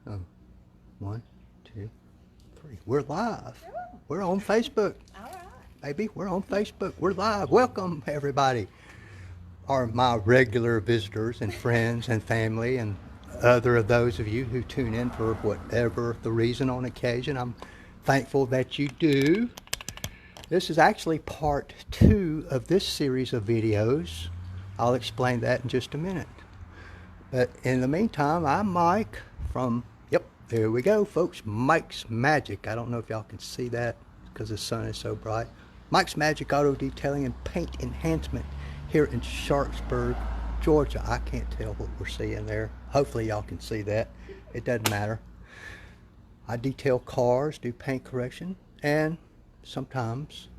Oh, one, two, three. We're live. We're on Facebook. All right. Baby, we're on Facebook. We're live. Welcome, everybody. My regular visitors and friends and family and other of those of you who tune in for whatever the reason on occasion. I'm thankful that you do. This is actually part 2 of this series of videos. I'll explain that in just a minute. But in the meantime, I'm Mike from, there we go, folks, Mike's Magic. I don't know if y'all can see that because the sun is so bright. Mike's Magic Auto Detailing and Paint Enhancement here in Sharpsburg, Georgia. I can't tell what we're seeing there. Hopefully y'all can see that. It doesn't matter. I detail cars, do paint correction, and sometimes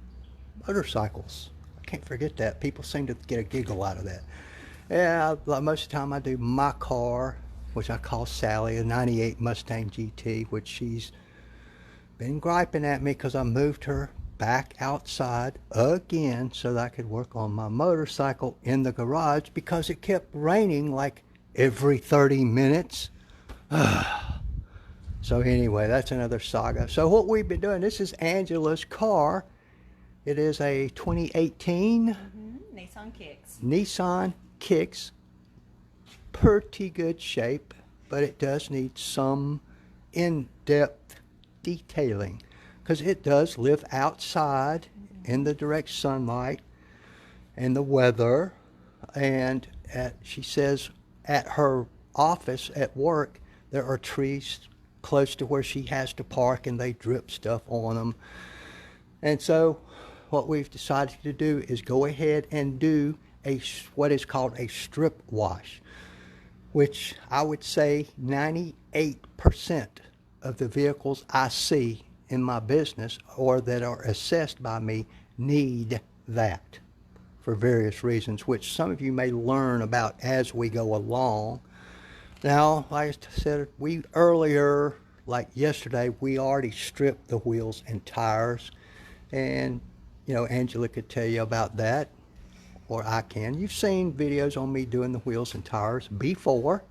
motorcycles. I can't forget that. People seem to get a giggle out of that. Yeah, most of the time I do my car, which I call Sally, a 98 Mustang GT, which she's been griping at me because I moved her back outside again so that I could work on my motorcycle in the garage because it kept raining like every 30 minutes. So anyway, that's another saga. So what we've been doing, this is Angela's car. It is a 2018 Nissan Kicks. Nissan Kicks. Pretty good shape, but it does need some in-depth detailing because it does live outside in the direct sunlight and the weather. And she says at her office at work, there are trees close to where she has to park and they drip stuff on them. And so what we've decided to do is go ahead and do what is called a strip wash, which I would say 98% of the vehicles I see in my business or that are assessed by me need that for various reasons, which some of you may learn about as we go along. Now, like I said, earlier, like yesterday, we already stripped the wheels and tires, and Angela could tell you about that, or I can. You've seen videos on me doing the wheels and tires before,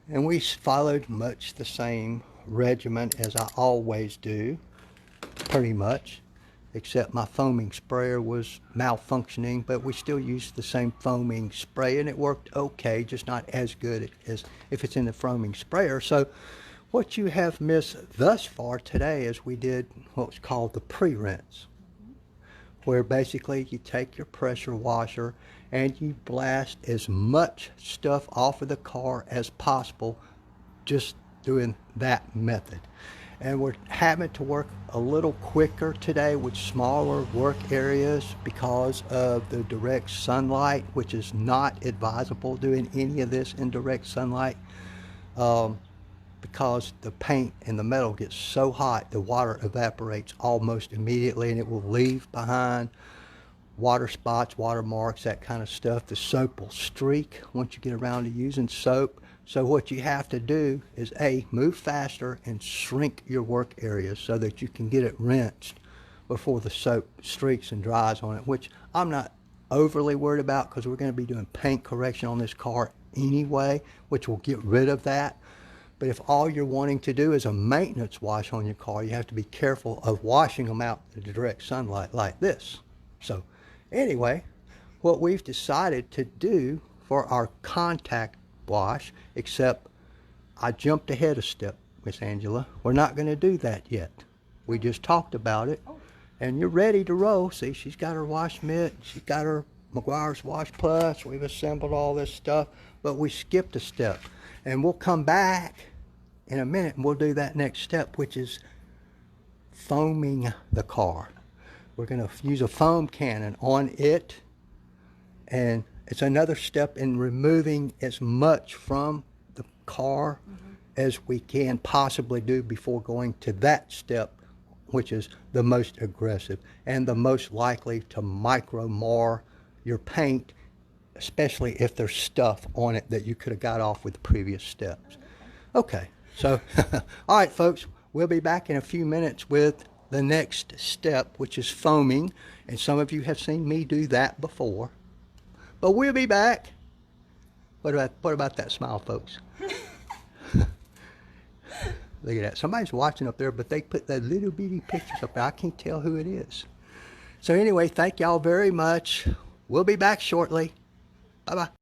and we followed much the same regimen as I always do, pretty much, except my foaming sprayer was malfunctioning, but we still used the same foaming spray and it worked okay, just not as good as if it's in the foaming sprayer. So what you have missed thus far today is we did what's called the pre-rinse, where basically you take your pressure washer and you blast as much stuff off of the car as possible, just doing that method. And we're having to work a little quicker today with smaller work areas because of the direct sunlight, which is not advisable doing any of this in direct sunlight, because the paint and the metal gets so hot, the water evaporates almost immediately and it will leave behind water spots, water marks, that kind of stuff. The soap will streak once you get around to using soap. So what you have to do is move faster and shrink your work areas so that you can get it rinsed before the soap streaks and dries on it, which I'm not overly worried about because we're going to be doing paint correction on this car anyway, which will get rid of that. But if all you're wanting to do is a maintenance wash on your car, you have to be careful of washing them out in the direct sunlight like this. So anyway, what we've decided to do for our contact wash, except I jumped ahead a step, Miss Angela. We're not going to do that yet. We just talked about it, and you're ready to roll. See, she's got her wash mitt, she's got her Meguiar's Wash Plus. We've assembled all this stuff, but we skipped a step, and we'll come back in a minute and we'll do that next step, which is foaming the car. We're going to use a foam cannon on it, and it's another step in removing as much from the car as we can possibly do before going to that step, which is the most aggressive and the most likely to micro mar your paint, especially if there's stuff on it that you could have got off with the previous steps. Okay, so all right, folks, we'll be back in a few minutes with the next step, which is foaming, and some of you have seen me do that before. But we'll be back. What about that smile, folks? Look at that. Somebody's watching up there, but they put that little bitty pictures up there. I can't tell who it is. So anyway, thank y'all very much. We'll be back shortly. Bye-bye.